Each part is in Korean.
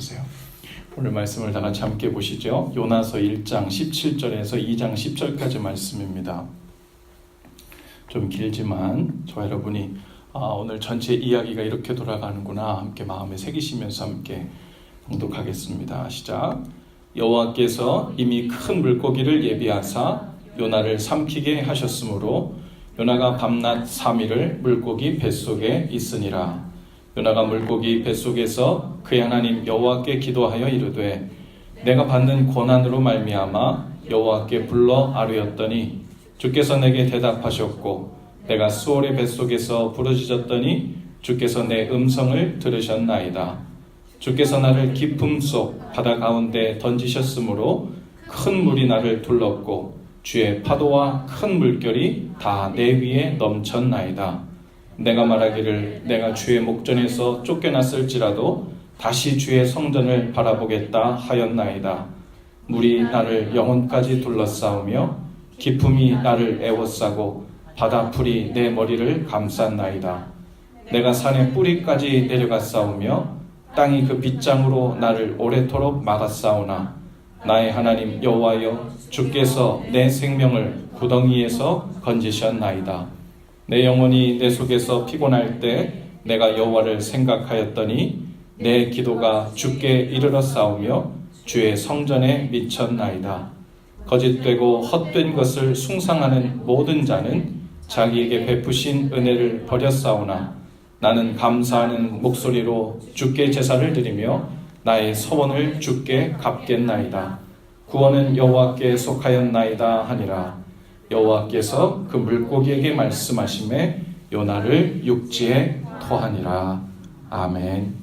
보세요. 오늘 말씀을 다 같이 함께 보시죠. 요나서 1장 17절에서 2장 10절까지 말씀입니다. 좀 길지만 저와 여러분이 오늘 전체 이야기가 이렇게 돌아가는구나 함께 마음에 새기시면서 함께 봉독하겠습니다. 시작. 여호와께서 이미 큰 물고기를 예비하사 요나를 삼키게 하셨으므로 요나가 밤낮 3일을 물고기 뱃속에 있으니라. 요나가 물고기 뱃속에서 그의 하나님 여호와께 기도하여 이르되 내가 받는 고난으로 말미암아 여호와께 불러 아뢰었더니 주께서 내게 대답하셨고 내가 수월의 뱃속에서 부르짖었더니 주께서 내 음성을 들으셨나이다. 주께서 나를 깊음 속 바다 가운데 던지셨으므로 큰 물이 나를 둘렀고 주의 파도와 큰 물결이 다 내 위에 넘쳤나이다. 내가 말하기를 내가 주의 목전에서 쫓겨났을지라도 다시 주의 성전을 바라보겠다 하였나이다. 물이 나를 영혼까지 둘러싸우며 깊음이 나를 에워싸고 바다풀이 내 머리를 감쌌나이다. 내가 산의 뿌리까지 내려갔사오며 땅이 그 빗장으로 나를 오래도록 막았사오나 나의 하나님 여호와여 주께서 내 생명을 구덩이에서 건지셨나이다. 내 영혼이 내 속에서 피곤할 때 내가 여호와를 생각하였더니 내 기도가 주께 이르렀사오며 주의 성전에 미쳤나이다. 거짓되고 헛된 것을 숭상하는 모든 자는 자기에게 베푸신 은혜를 버렸사오나 나는 감사하는 목소리로 주께 제사를 드리며 나의 소원을 주께 갚겠나이다. 구원은 여호와께 속하였나이다 하니라. 여호와께서 그 물고기에게 말씀하시매 요나를 육지에 토하니라. 아멘.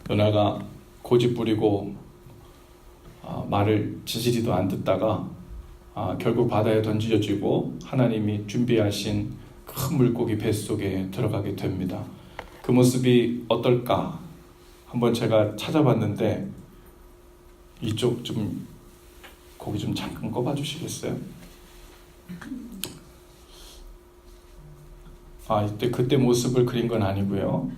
요나가 고집부리고 말을 지지리도 안 듣다가 결국 바다에 던져지고 하나님이 준비하신 큰 물고기 뱃속에 들어가게 됩니다. 그 모습이 어떨까? 한번 제가 찾아봤는데 이쪽 좀 거기 좀 잠깐 꺼봐 주시겠어요? 그때 모습을 그린 건 아니고요.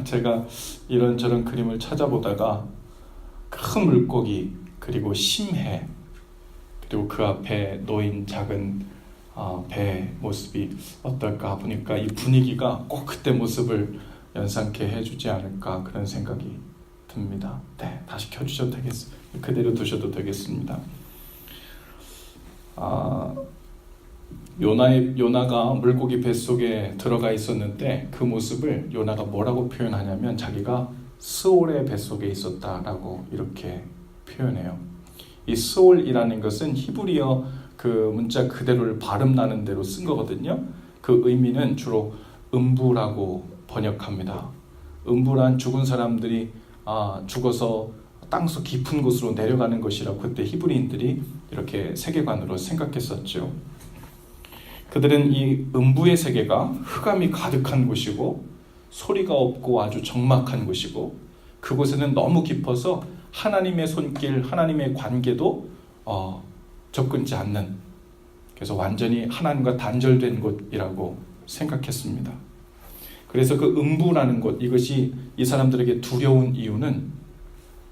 제가 이런저런 그림을 찾아보다가 큰 물고기 그리고 심해 그리고 그 앞에 놓인 작은 배 모습이 어떨까 보니까 이 분위기가 꼭 그때 모습을 연상케 해주지 않을까 그런 생각이 듭니다. 네, 다시 켜주셔도 되겠습니다. 그대로 두셔도 되겠습니다. 요나가 물고기 뱃속에 들어가 있었는데 그 모습을 요나가 뭐라고 표현하냐면 자기가 스올의 뱃속에 있었다라고 이렇게 표현해요. 이 스올이라는 것은 히브리어 그 문자 그대로를 발음나는 대로 쓴 거거든요. 그 의미는 주로 음부라고 번역합니다. 음부란 죽은 사람들이 죽어서 땅속 깊은 곳으로 내려가는 것이라고 그때 히브리인들이 이렇게 세계관으로 생각했었죠. 그들은 이 음부의 세계가 흑암이 가득한 곳이고 소리가 없고 아주 적막한 곳이고 그곳에는 너무 깊어서 하나님의 손길, 하나님의 관계도 접근지 않는, 그래서 완전히 하나님과 단절된 곳이라고 생각했습니다. 그래서 그 음부라는 곳, 이것이 이 사람들에게 두려운 이유는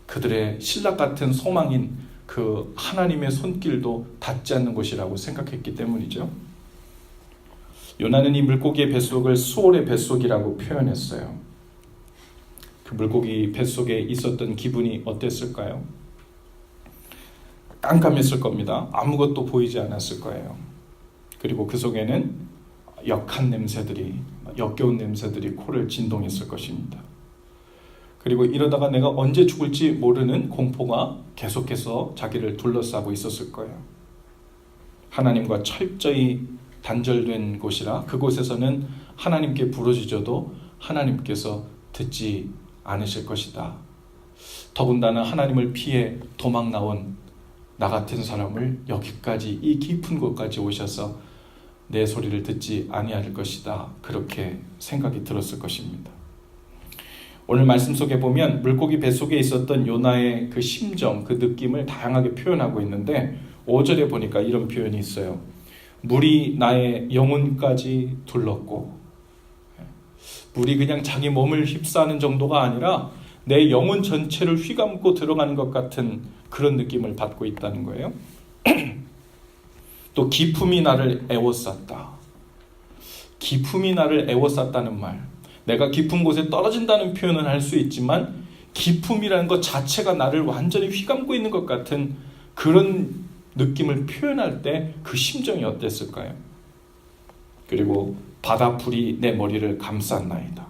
그들의 신락 같은 소망인 그 하나님의 손길도 닿지 않는 곳이라고 생각했기 때문이죠. 요나는 이 물고기의 뱃속을 수올의 뱃속이라고 표현했어요. 그 물고기 뱃속에 있었던 기분이 어땠을까요? 깜깜했을 겁니다. 아무것도 보이지 않았을 거예요. 그리고 그 속에는 역한 냄새들이, 역겨운 냄새들이 코를 진동했을 것입니다. 그리고 이러다가 내가 언제 죽을지 모르는 공포가 계속해서 자기를 둘러싸고 있었을 거예요. 하나님과 철저히 단절된 곳이라 그곳에서는 하나님께 부르짖어도 하나님께서 듣지 않으실 것이다. 더군다나 하나님을 피해 도망 나온 나 같은 사람을 여기까지 이 깊은 곳까지 오셔서 내 소리를 듣지 아니할 것이다. 그렇게 생각이 들었을 것입니다. 오늘 말씀 속에 보면 물고기 뱃속에 있었던 요나의 그 심정, 그 느낌을 다양하게 표현하고 있는데 5절에 보니까 이런 표현이 있어요. 물이 나의 영혼까지 둘렀고, 물이 그냥 자기 몸을 휩싸는 정도가 아니라 내 영혼 전체를 휘감고 들어가는 것 같은 그런 느낌을 받고 있다는 거예요. 또 기품이 나를 애워쌌다. 기품이 나를 애워쌌다는 말. 내가 깊은 곳에 떨어진다는 표현은 할 수 있지만 기품이라는 것 자체가 나를 완전히 휘감고 있는 것 같은 그런 느낌을 표현할 때 그 심정이 어땠을까요? 그리고 바다풀이 내 머리를 감쌌나이다.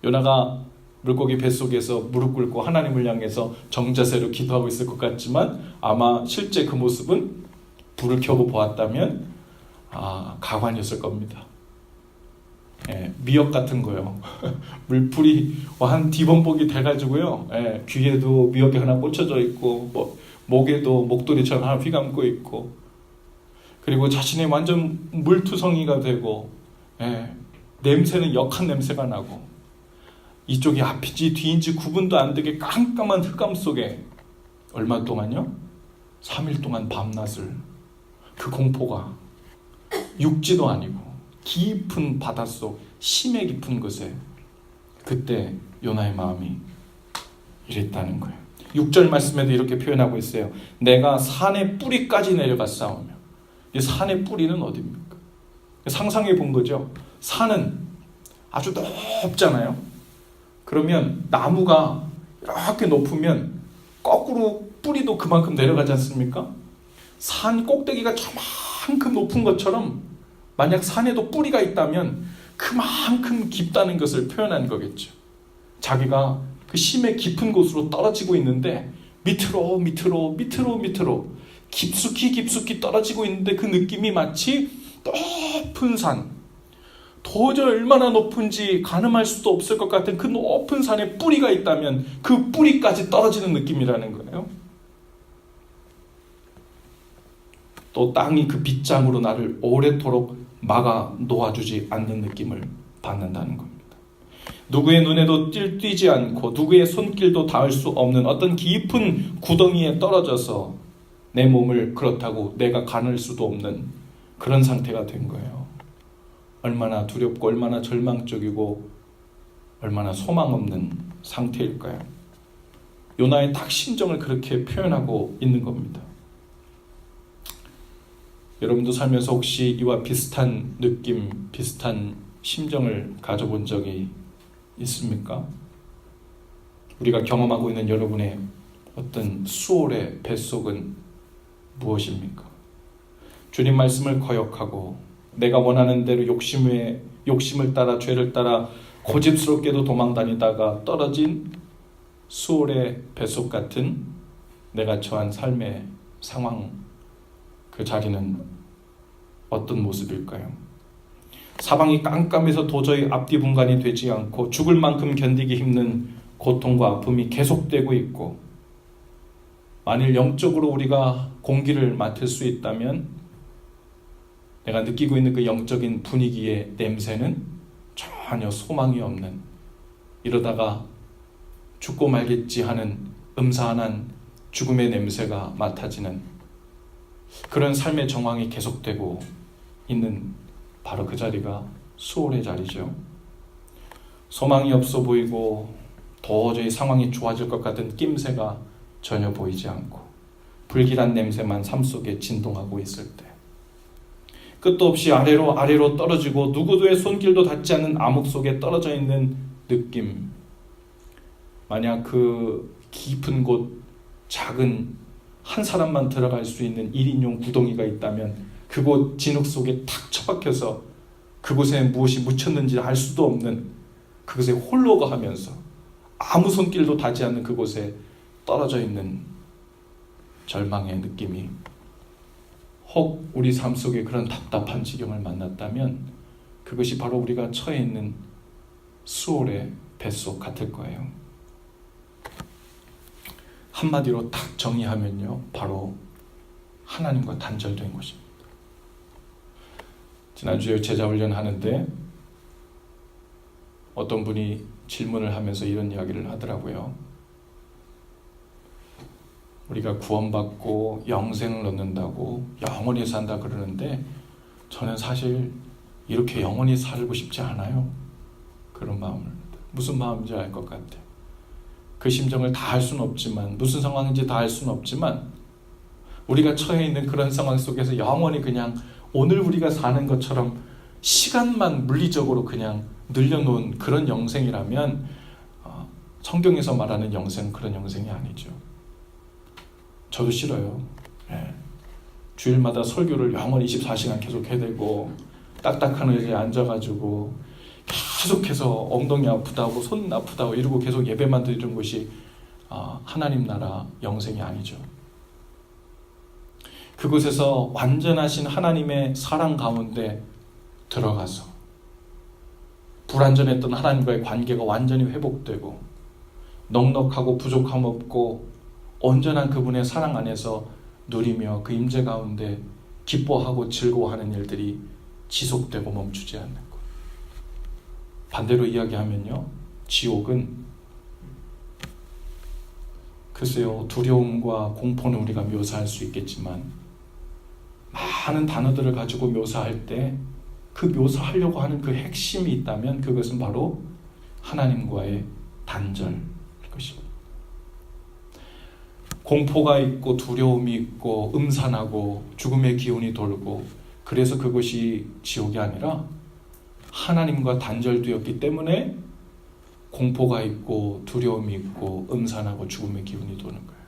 요나가 물고기 뱃속에서 무릎 꿇고 하나님을 향해서 정자세로 기도하고 있을 것 같지만 아마 실제 그 모습은 불을 켜고 보았다면 가관이었을 겁니다. 미역 같은 거요. 물풀이 한 뒤범벅이 돼가지고요. 귀에도 미역이 하나 꽂혀져 있고 목에도 목도리처럼 하나 휘감고 있고 그리고 자신이 완전 물투성이가 되고 냄새는 역한 냄새가 나고 이쪽이 앞인지 뒤인지 구분도 안 되게 깜깜한 흑암 속에 얼마 동안요? 3일 동안 밤낮을 그 공포가 육지도 아니고 깊은 바닷속 심해 깊은 곳에 그때 요나의 마음이 이랬다는 거예요. 6절 말씀에도 이렇게 표현하고 있어요. 내가 산의 뿌리까지 내려가 싸우며. 이 산의 뿌리는 어디입니까? 상상해 본 거죠. 산은 아주 높잖아요. 그러면 나무가 이렇게 높으면 거꾸로 뿌리도 그만큼 내려가지 않습니까? 산 꼭대기가 저만큼 높은 것처럼 만약 산에도 뿌리가 있다면 그만큼 깊다는 것을 표현한 거겠죠. 자기가 그 심해 깊은 곳으로 떨어지고 있는데 밑으로 깊숙이 떨어지고 있는데 그 느낌이 마치 높은 산, 도저히 얼마나 높은지 가늠할 수도 없을 것 같은 그 높은 산에 뿌리가 있다면 그 뿌리까지 떨어지는 느낌이라는 거예요. 또 땅이 그 빗장으로 나를 오래도록 막아 놓아주지 않는 느낌을 받는다는 겁니다. 누구의 눈에도 띄지 않고 누구의 손길도 닿을 수 없는 어떤 깊은 구덩이에 떨어져서 내 몸을 그렇다고 내가 가눌 수도 없는 그런 상태가 된 거예요. 얼마나 두렵고 얼마나 절망적이고 얼마나 소망 없는 상태일까요? 요나의 딱 심정을 그렇게 표현하고 있는 겁니다. 여러분도 살면서 혹시 이와 비슷한 느낌, 비슷한 심정을 가져본 적이 있습니까? 우리가 경험하고 있는 여러분의 어떤 수월의 뱃속은 무엇입니까? 주님 말씀을 거역하고 내가 원하는 대로 욕심을 따라 죄를 따라 고집스럽게도 도망다니다가 떨어진 수월의 뱃속 같은 내가 처한 삶의 상황, 그 자리는 어떤 모습일까요? 사방이 깜깜해서 도저히 앞뒤 분간이 되지 않고 죽을 만큼 견디기 힘든 고통과 아픔이 계속되고 있고 만일 영적으로 우리가 공기를 맡을 수 있다면 내가 느끼고 있는 그 영적인 분위기의 냄새는 전혀 소망이 없는 이러다가 죽고 말겠지 하는 음산한 죽음의 냄새가 맡아지는 그런 삶의 정황이 계속되고 있는 바로 그 자리가 수월의 자리죠. 소망이 없어 보이고 도저히 상황이 좋아질 것 같은 낌새가 전혀 보이지 않고 불길한 냄새만 삶 속에 진동하고 있을 때 끝도 없이 아래로 떨어지고 누구도의 손길도 닿지 않는 암흑 속에 떨어져 있는 느낌. 만약 그 깊은 곳 작은 한 사람만 들어갈 수 있는 1인용 구덩이가 있다면 그곳 진흙 속에 탁 처박혀서 그곳에 무엇이 묻혔는지 알 수도 없는 그곳에 홀로가 하면서 아무 손길도 닿지 않는 그곳에 떨어져 있는 절망의 느낌이 혹 우리 삶 속에 그런 답답한 지경을 만났다면 그것이 바로 우리가 처해 있는 수월의 뱃속 같을 거예요. 한마디로 딱 정의하면요, 바로 하나님과 단절된 것입니다. 지난주에 제자훈련 하는데 어떤 분이 질문을 하면서 이런 이야기를 하더라고요. 우리가 구원받고 영생을 얻는다고 영원히 산다 그러는데 저는 사실 이렇게 영원히 살고 싶지 않아요. 그런 마음을. 무슨 마음인지 알 것 같아요. 그 심정을 다 알 수는 없지만, 무슨 상황인지 다 알 수는 없지만, 우리가 처해 있는 그런 상황 속에서 영원히 그냥 오늘 우리가 사는 것처럼 시간만 물리적으로 그냥 늘려놓은 그런 영생이라면 성경에서 말하는 영생, 그런 영생이 아니죠. 저도 싫어요. 네. 주일마다 설교를 영원히 24시간 계속 해대고 딱딱한 의자에 앉아가지고 계속해서 엉덩이 아프다고 손 아프다고 이러고 계속 예배만 드리는 것이 하나님 나라 영생이 아니죠. 그곳에서 완전하신 하나님의 사랑 가운데 들어가서 불완전했던 하나님과의 관계가 완전히 회복되고 넉넉하고 부족함 없고 온전한 그분의 사랑 안에서 누리며 그 임재 가운데 기뻐하고 즐거워하는 일들이 지속되고 멈추지 않는 것. 반대로 이야기하면요, 지옥은 글쎄요, 두려움과 공포는 우리가 묘사할 수 있겠지만 많은 단어들을 가지고 묘사할 때 그 묘사하려고 하는 그 핵심이 있다면 그것은 바로 하나님과의 단절일 것입니다. 공포가 있고 두려움이 있고 음산하고 죽음의 기운이 돌고, 그래서 그것이 지옥이 아니라 하나님과 단절되었기 때문에 공포가 있고 두려움이 있고 음산하고 죽음의 기운이 도는 거예요.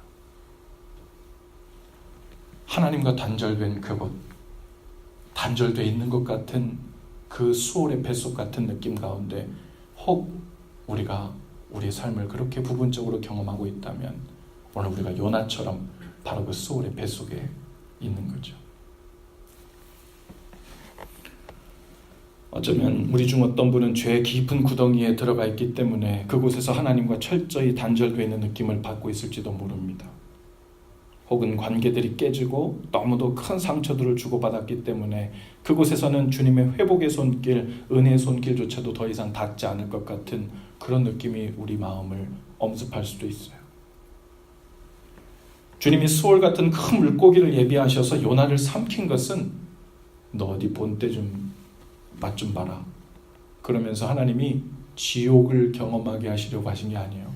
하나님과 단절된 그곳, 단절되어 있는 것 같은 그 수월의 뱃속 같은 느낌 가운데 혹 우리가 우리의 삶을 그렇게 부분적으로 경험하고 있다면 오늘 우리가 요나처럼 바로 그 수월의 뱃속에 있는 거죠. 어쩌면 우리 중 어떤 분은 죄의 깊은 구덩이에 들어가 있기 때문에 그곳에서 하나님과 철저히 단절되어 있는 느낌을 받고 있을지도 모릅니다. 혹은 관계들이 깨지고 너무도 큰 상처들을 주고받았기 때문에 그곳에서는 주님의 회복의 손길, 은혜의 손길조차도 더 이상 닿지 않을 것 같은 그런 느낌이 우리 마음을 엄습할 수도 있어요. 주님이 수월 같은 큰 물고기를 예비하셔서 요나를 삼킨 것은 너 어디 본때 좀 맛 좀 봐라, 그러면서 하나님이 지옥을 경험하게 하시려고 하신 게 아니에요.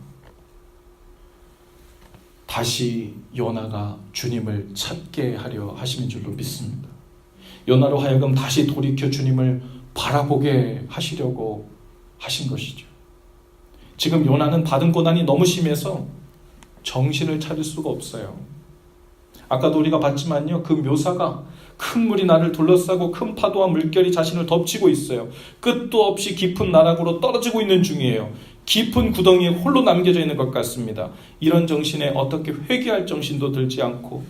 다시 요나가 주님을 찾게 하려 하시는 줄로 믿습니다. 요나로 하여금 다시 돌이켜 주님을 바라보게 하시려고 하신 것이죠. 지금 요나는 받은 고난이 너무 심해서 정신을 차릴 수가 없어요. 아까도 우리가 봤지만요, 그 묘사가 큰 물이 나를 둘러싸고 큰 파도와 물결이 자신을 덮치고 있어요. 끝도 없이 깊은 나락으로 떨어지고 있는 중이에요. 깊은 구덩이에 홀로 남겨져 있는 것 같습니다. 이런 정신에 어떻게 회개할 정신도 들지 않고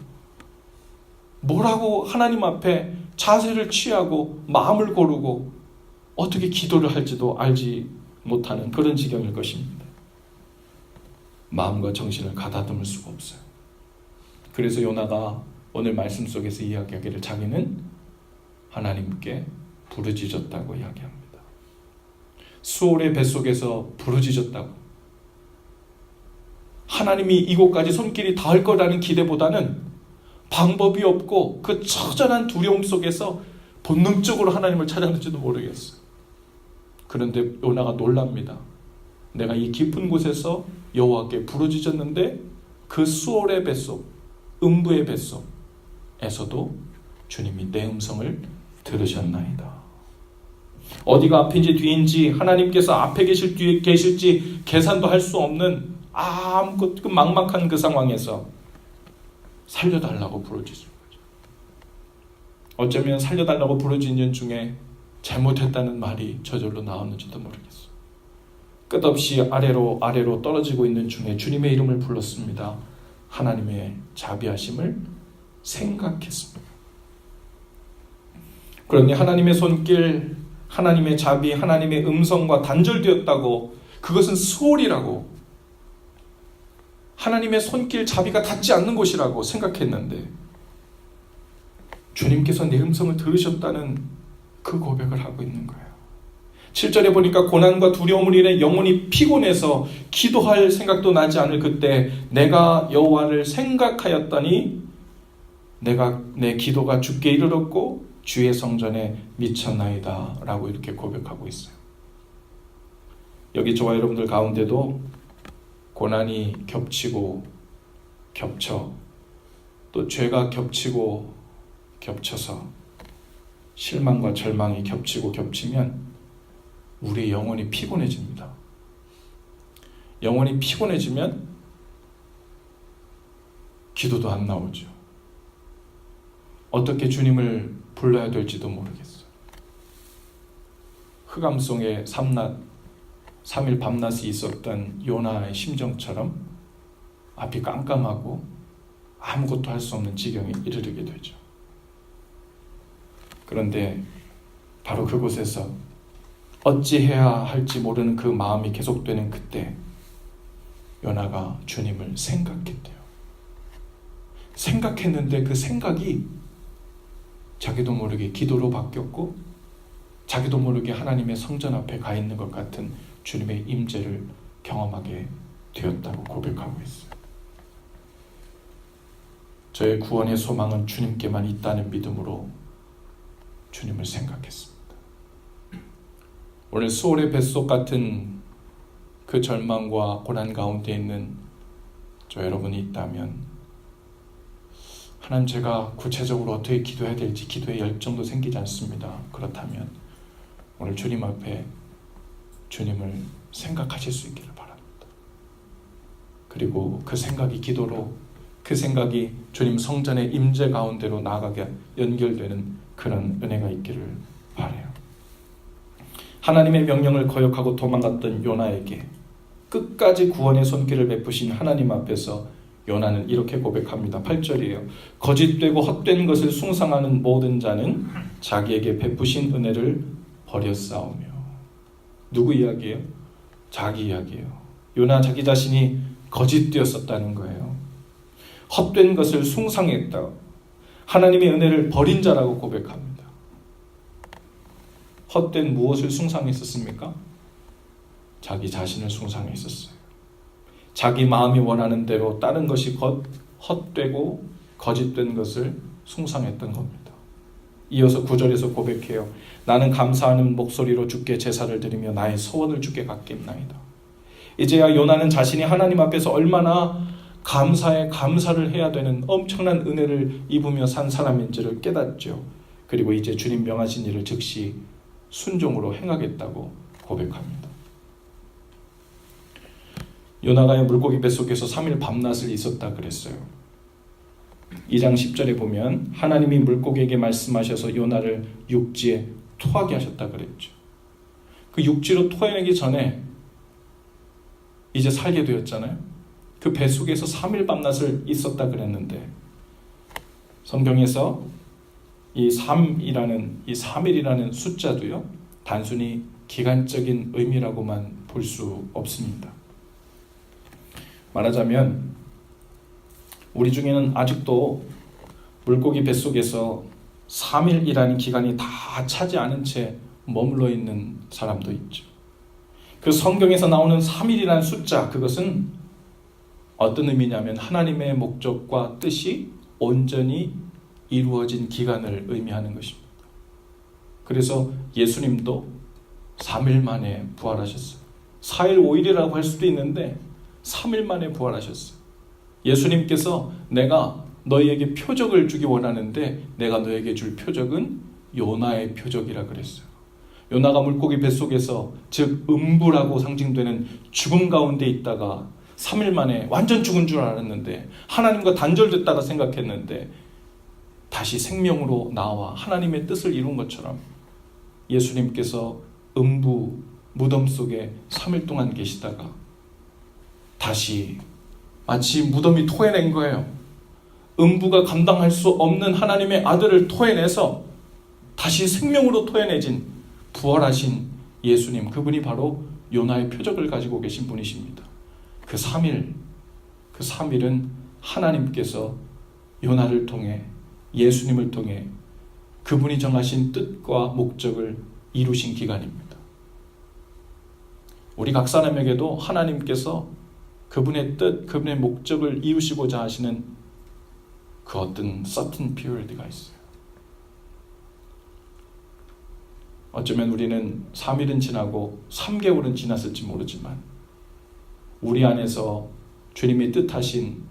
뭐라고 하나님 앞에 자세를 취하고 마음을 고르고 어떻게 기도를 할지도 알지 못하는 그런 지경일 것입니다. 마음과 정신을 가다듬을 수가 없어요. 그래서 요나가 오늘 말씀 속에서 이야기하기를 자기는 하나님께 부르짖었다고 이야기합니다. 수월의 뱃속에서 부르짖었다고. 하나님이 이곳까지 손길이 닿을 거라는 기대보다는 방법이 없고 그 처절한 두려움 속에서 본능적으로 하나님을 찾았는지도 모르겠어요. 그런데 요나가 놀랍니다. 내가 이 깊은 곳에서 여호와께 부르짖었는데 그 수월의 뱃속, 음부의 뱃속에서도 주님이 내 음성을 들으셨나이다. 어디가 앞인지 뒤인지 하나님께서 앞에 계실 뒤에 계실지 계산도 할 수 없는 아무것도 그 막막한 그 상황에서 살려달라고 부르짖은 거죠. 어쩌면 살려달라고 부르짖는 중에 잘못했다는 말이 저절로 나왔는지도 모르겠어요. 끝없이 아래로 떨어지고 있는 중에 주님의 이름을 불렀습니다. 하나님의 자비하심을 생각했습니다. 그런데 하나님의 손길, 하나님의 자비, 하나님의 음성과 단절되었다고, 그것은 수월이라고, 하나님의 손길, 자비가 닿지 않는 곳이라고 생각했는데 주님께서 내 음성을 들으셨다는 그 고백을 하고 있는 거예요. 7절에 보니까 고난과 두려움을 인해 영혼이 피곤해서 기도할 생각도 나지 않을 그때 내가 여호와를 생각하였더니 내 기도가 주께 이르렀고 주의 성전에 미쳤나이다 라고 이렇게 고백하고 있어요. 여기 저와 여러분들 가운데도 고난이 겹치고 겹쳐 또 죄가 겹치고 겹쳐서 실망과 절망이 겹치고 겹치면 우리 영혼이 피곤해집니다. 영혼이 피곤해지면 기도도 안 나오죠. 어떻게 주님을 불러야 될지도 모르겠어요. 흑암송의 3일 밤낮이 있었던 요나의 심정처럼 앞이 깜깜하고 아무것도 할 수 없는 지경에 이르게 되죠. 그런데 바로 그곳에서 어찌해야 할지 모르는 그 마음이 계속되는 그때 요나가 주님을 생각했대요. 생각했는데 그 생각이 자기도 모르게 기도로 바뀌었고 자기도 모르게 하나님의 성전 앞에 가 있는 것 같은 주님의 임재를 경험하게 되었다고 고백하고 있어요. 저의 구원의 소망은 주님께만 있다는 믿음으로 주님을 생각했습니다. 오늘 수월의 뱃속 같은 그 절망과 고난 가운데 있는 저 여러분이 있다면 하나님, 제가 구체적으로 어떻게 기도해야 될지 기도의 열정도 생기지 않습니다. 그렇다면 오늘 주님 앞에 주님을 생각하실 수 있기를 바랍니다. 그리고 그 생각이 기도로, 그 생각이 주님 성전의 임재 가운데로 나아가게 연결되는 그런 은혜가 있기를 바라요. 하나님의 명령을 거역하고 도망갔던 요나에게 끝까지 구원의 손길을 베푸신 하나님 앞에서 요나는 이렇게 고백합니다. 8절이에요. 거짓되고 헛된 것을 숭상하는 모든 자는 자기에게 베푸신 은혜를 버렸사오며. 누구 이야기예요? 자기 이야기예요. 요나 자기 자신이 거짓되었었다는 거예요. 헛된 것을 숭상했다. 하나님의 은혜를 버린 자라고 고백합니다. 헛된 무엇을 숭상했었습니까? 자기 자신을 숭상했었어요. 자기 마음이 원하는 대로 다른 것이 헛되고 거짓된 것을 숭상했던 겁니다. 이어서 9절에서 고백해요. 나는 감사하는 목소리로 주께 제사를 드리며 나의 소원을 주께 갖겠나이다. 이제야 요나는 자신이 하나님 앞에서 얼마나 감사를 해야 되는 엄청난 은혜를 입으며 산 사람인지를 깨닫죠. 그리고 이제 주님 명하신 일을 즉시 순종으로 행하겠다고 고백합니다. 요나가 물고기 뱃속에서 3일 밤낮을 있었다 그랬어요. 2장 10절에 보면 하나님이 물고기에게 말씀하셔서 요나를 육지에 토하게 하셨다 그랬죠. 그 육지로 토해내기 전에 이제 살게 되었잖아요. 그 뱃속에서 3일 밤낮을 있었다 그랬는데 성경에서 이 3일이라는 숫자도요, 단순히 기간적인 의미라고만 볼 수 없습니다. 말하자면 우리 중에는 아직도 물고기 뱃속에서 3일이라는 기간이 다 차지 않은 채 머물러 있는 사람도 있죠. 그 성경에서 나오는 3일이라는 숫자, 그것은 어떤 의미냐면 하나님의 목적과 뜻이 온전히 이루어진 기간을 의미하는 것입니다. 그래서 예수님도 3일 만에 부활하셨어요. 4일, 5일이라고 할 수도 있는데 3일 만에 부활하셨어요. 예수님께서 내가 너희에게 표적을 주기 원하는데 내가 너에게 줄 표적은 요나의 표적이라 그랬어요. 요나가 물고기 뱃속에서, 즉 음부라고 상징되는 죽음 가운데 있다가 3일 만에 완전 죽은 줄 알았는데, 하나님과 단절됐다가 생각했는데 다시 생명으로 나와 하나님의 뜻을 이룬 것처럼 예수님께서 음부 무덤 속에 3일 동안 계시다가 다시 마치 무덤이 토해낸 거예요. 음부가 감당할 수 없는 하나님의 아들을 토해내서 다시 생명으로 토해내진 부활하신 예수님, 그분이 바로 요나의 표적을 가지고 계신 분이십니다. 그 3일은 하나님께서 요나를 통해, 예수님을 통해 그분이 정하신 뜻과 목적을 이루신 기간입니다. 우리 각 사람에게도 하나님께서 그분의 뜻, 그분의 목적을 이루시고자 하시는 그 어떤 certain period가 있어요. 어쩌면 우리는 3일은 지나고 3개월은 지났을지 모르지만 우리 안에서 주님이 뜻하신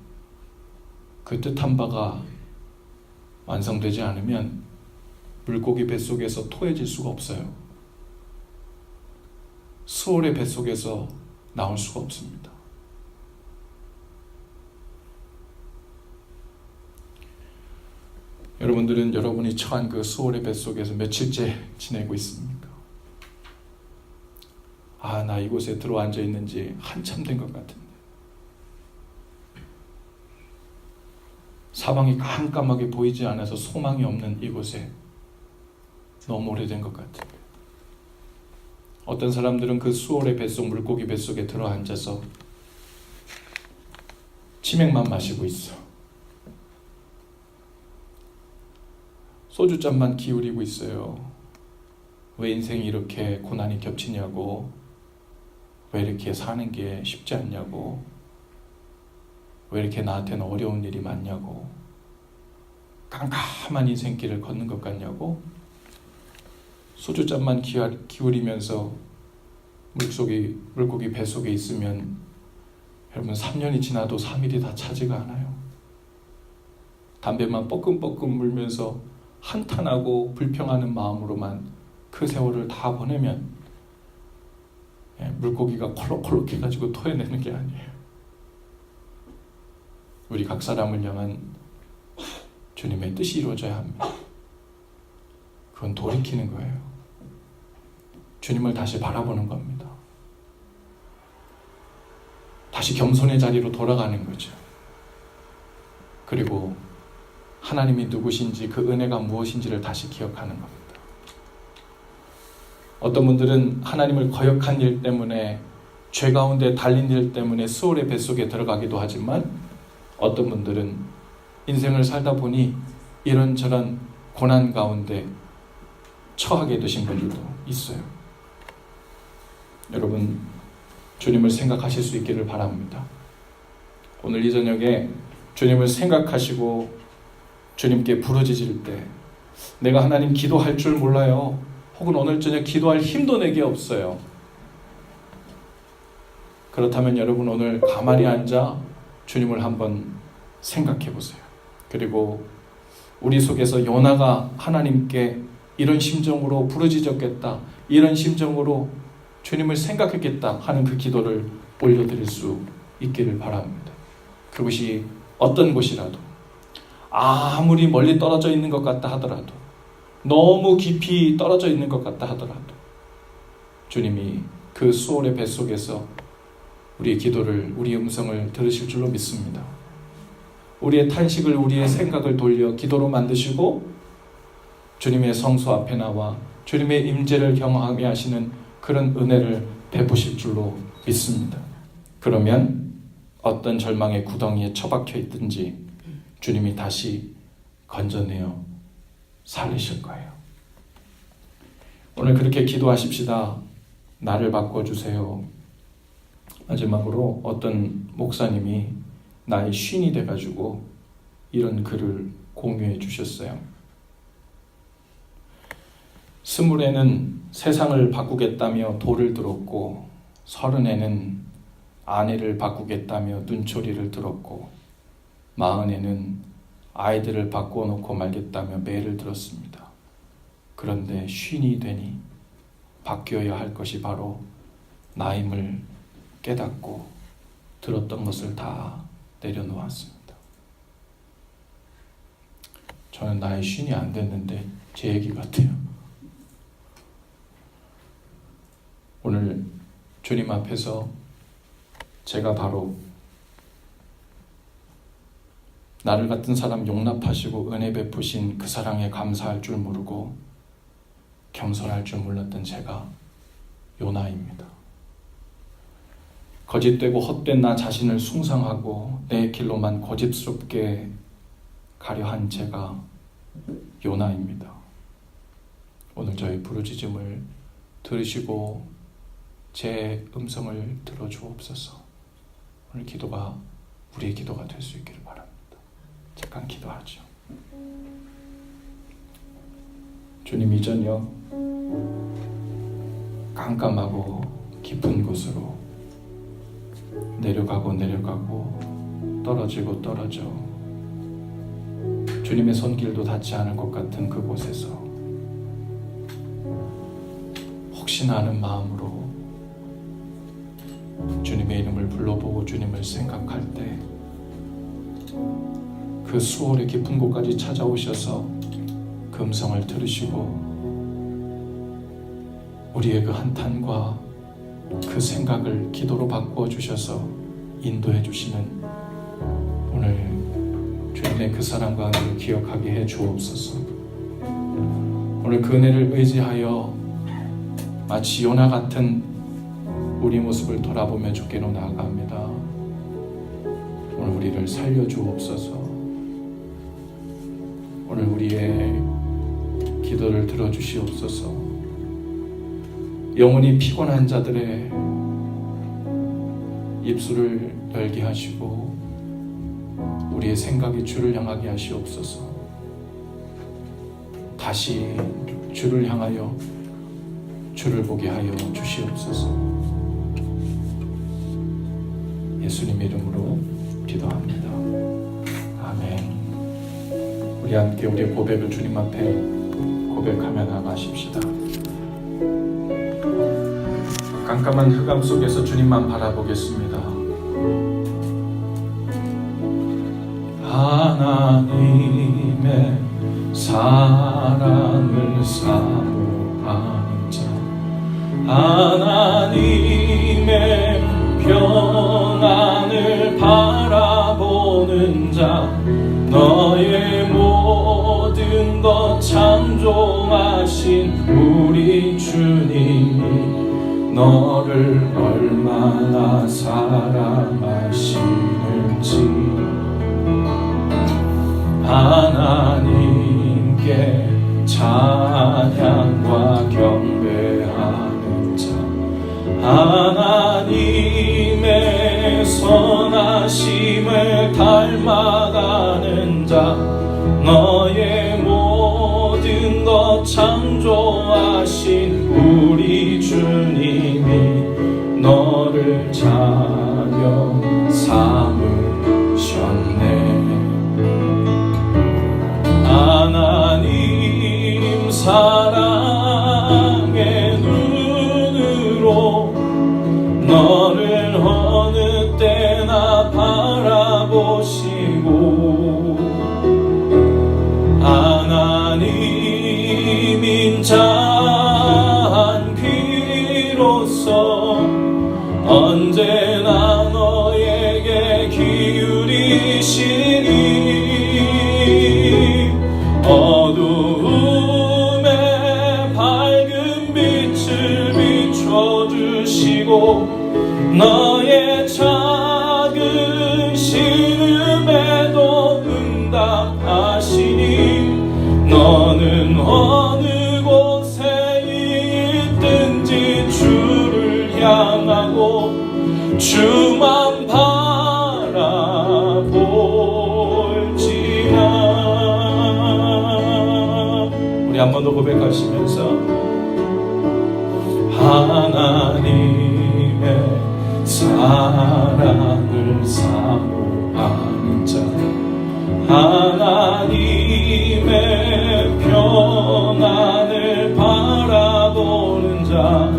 그 뜻한 바가 완성되지 않으면 물고기 뱃속에서 토해질 수가 없어요. 수월의 뱃속에서 나올 수가 없습니다. 여러분들은 여러분이 처한 그 수월의 뱃속에서 며칠째 지내고 있습니까? 나 이곳에 들어앉아 있는지 한참 된 것 같은데, 사방이 깜깜하게 보이지 않아서 소망이 없는 이곳에 너무 오래된 것 같은데, 어떤 사람들은 그 수월의 뱃속, 물고기 뱃속에 들어앉아서 치맥만 마시고 있어. 소주잔만 기울이고 있어요. 왜 인생이 이렇게 고난이 겹치냐고, 왜 이렇게 사는 게 쉽지 않냐고, 왜 이렇게 나한테는 어려운 일이 많냐고, 깜깜한 인생길을 걷는 것 같냐고, 소주잔만 기울이면서 물고기 뱃속에 있으면 여러분 3년이 지나도 3일이 다 차지가 않아요. 담배만 뻐끔뻐끔 물면서 한탄하고 불평하는 마음으로만 그 세월을 다 보내면 물고기가 콜록콜록 해가지고 토해내는 게 아니에요. 우리 각 사람을 향한 주님의 뜻이 이루어져야 합니다. 그건 돌이키는 거예요. 주님을 다시 바라보는 겁니다. 다시 겸손의 자리로 돌아가는 거죠. 그리고 하나님이 누구신지, 그 은혜가 무엇인지를 다시 기억하는 겁니다. 어떤 분들은 하나님을 거역한 일 때문에, 죄 가운데 달린 일 때문에 수월의 뱃속에 들어가기도 하지만, 어떤 분들은 인생을 살다 보니 이런저런 고난 가운데 처하게 되신 분들도 있어요. 여러분, 주님을 생각하실 수 있기를 바랍니다. 오늘 이 저녁에 주님을 생각하시고 주님께 부르짖을 때, 내가 하나님 기도할 줄 몰라요, 혹은 오늘 저녁 기도할 힘도 내게 없어요. 그렇다면 여러분, 오늘 가만히 앉아 주님을 한번 생각해 보세요. 그리고 우리 속에서 요나가 하나님께 이런 심정으로 부르짖었겠다, 이런 심정으로 주님을 생각했겠다 하는 그 기도를 올려드릴 수 있기를 바랍니다. 그것이 어떤 곳이라도, 아무리 멀리 떨어져 있는 것 같다 하더라도, 너무 깊이 떨어져 있는 것 같다 하더라도, 주님이 그 수월의 뱃속에서 우리의 기도를, 우리의 음성을 들으실 줄로 믿습니다. 우리의 탄식을, 우리의 생각을 돌려 기도로 만드시고 주님의 성소 앞에 나와 주님의 임재를 경험하게 하시는 그런 은혜를 베푸실 줄로 믿습니다. 그러면 어떤 절망의 구덩이에 처박혀 있든지 주님이 다시 건져내어 살리실 거예요. 오늘 그렇게 기도하십시다. 나를 바꿔주세요. 마지막으로 어떤 목사님이 나의 쉰이 돼가지고 이런 글을 공유해 주셨어요. 20에는 세상을 바꾸겠다며 돌을 들었고, 30에는 아내를 바꾸겠다며 눈초리를 들었고, 40에는 아이들을 바꿔놓고 말겠다며 매를 들었습니다. 그런데 50이 되니 바뀌어야 할 것이 바로 나임을 깨닫고 들었던 것을 다 내려놓았습니다. 저는 나이 50이 안 됐는데 제 얘기 같아요. 오늘 주님 앞에서 제가 바로 나를 같은 사람 용납하시고 은혜 베푸신 그 사랑에 감사할 줄 모르고 겸손할 줄 몰랐던 제가 요나입니다. 거짓되고 헛된 나 자신을 숭상하고 내 길로만 고집스럽게 가려 한 제가 요나입니다. 오늘 저의 부르짖음을 들으시고 제 음성을 들어주옵소서. 오늘 기도가 우리의 기도가 될 수 있기를 바랍니다. 잠깐 기도하죠. 주님, 이 저녁 깜깜하고 깊은 곳으로 내려가고 떨어지고 떨어져 주님의 손길도 닿지 않을 것 같은 그곳에서 혹시나 하는 마음으로 주님의 이름을 불러보고 주님을 생각할 때 그 수월의 깊은 곳까지 찾아오셔서 그 음성을 들으시고 우리의 그 한탄과 그 생각을 기도로 바꾸어 주셔서 인도해 주시는 오늘 주님의 그 사랑과 은혜를 기억하게 해 주옵소서. 오늘 그 은혜를 의지하여 마치 요나 같은 우리 모습을 돌아보며 주께로 나아갑니다. 오늘 우리를 살려 주옵소서. 오늘 우리의 기도를 들어주시옵소서. 영원히 피곤한 자들의 입술을 열게 하시고 우리의 생각이 주를 향하게 하시옵소서. 다시 주를 향하여 주를 보게 하여 주시옵소서. 예수님 이름으로 기도합니다. 아멘. 우리 함께 우리의 고백을 주님 앞에 고백하며 나가십시다. 깜깜한 흑암 속에서 주님만 바라보겠습니다. 하나님의 사랑을 사모하는 자, 하나님의 평안을 바라보는 자, 너의 모든 것 창조하신 우리 주님이 너를 얼마나 사랑하시는지 하나님께 찬양과 경배하는 자, 하나님의 선하심을 닮아가는 자, 너의 모든 것 창조하신 우리 주님이 너를 자녀 삼으셨네. 하나님 사랑의 눈으로 너를 어느 때나 바라보시고 하나님 인자한 귀로서 언제나 너에게 기울이시니 어두움에 밝은 빛을 비춰주시고 너의 작은 신음에도 응답하시니 너는 어느 곳에 있든지 주를 향하고 주만 바라볼지라. 우리 한 번 더 고백하시면서 하나님의 사랑을 사모하는 자, 하나님의 평안을 바라보는 자,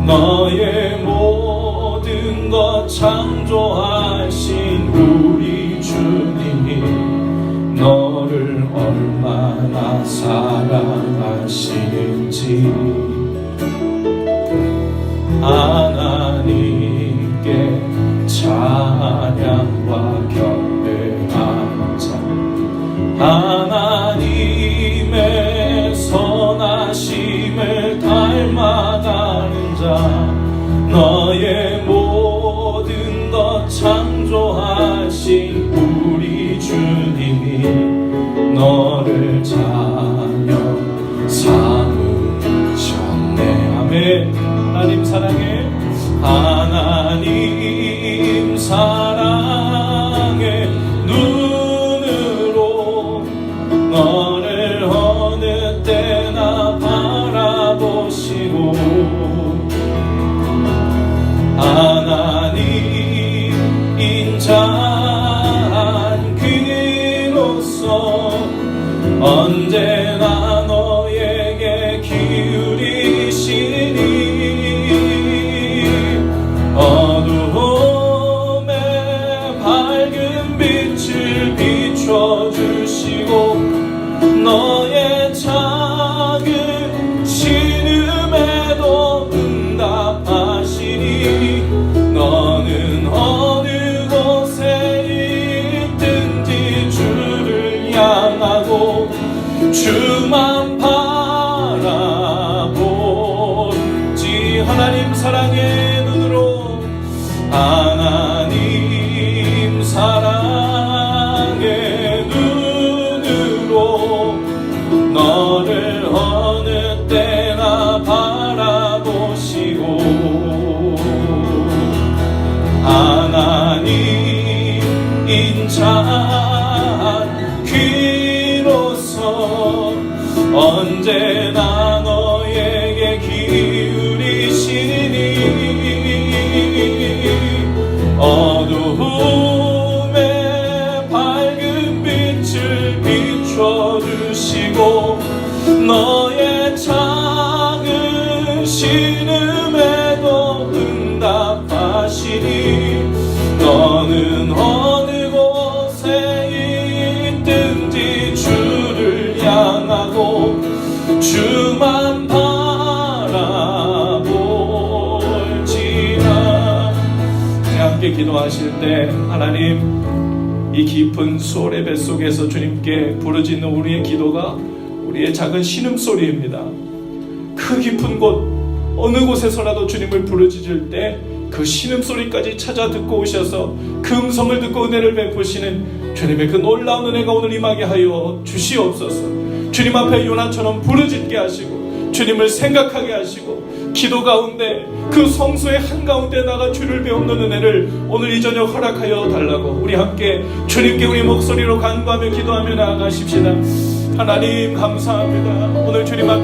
너의 모든 것 창조하신 우리 주님이 너를 얼마나 사랑하시는지 하나님께 찬양과 경배하는 자, 하나님의 선하심을 닮아가는 자, 너의 모든 것 창조하신 우리 주님이 너를 자녀 삼으셨네. 찬 귀로서 언제나 너에게 기울이시니 어두움에 밝은 빛을 비춰주시고 너의 작은 신음에도 응답하시니 너는 어느 곳에 있든지 주를 향하고 주만 바라볼지라. 함께 기도하실 때 하나님, 이 깊은 수월의 뱃속에서 주님께 부르짖는 우리의 기도가 우리의 작은 신음소리입니다. 그 깊은 곳 어느 곳에서라도 주님을 부르짖을 때 그 신음소리까지 찾아 듣고 오셔서 그 음성을 듣고 은혜를 베푸시는 주님의 그 놀라운 은혜가 오늘 임하게 하여 주시옵소서. 주님 앞에 요나처럼 부르짖게 하시고 주님을 생각하게 하시고 기도 가운데 그 성소의 한가운데 나가 주를 배우는 은혜를 오늘 이 저녁 허락하여 달라고 우리 함께 주님께 우리 목소리로 간구하며 기도하며 나아가십시다. 하나님 감사합니다. 오늘 주님 앞에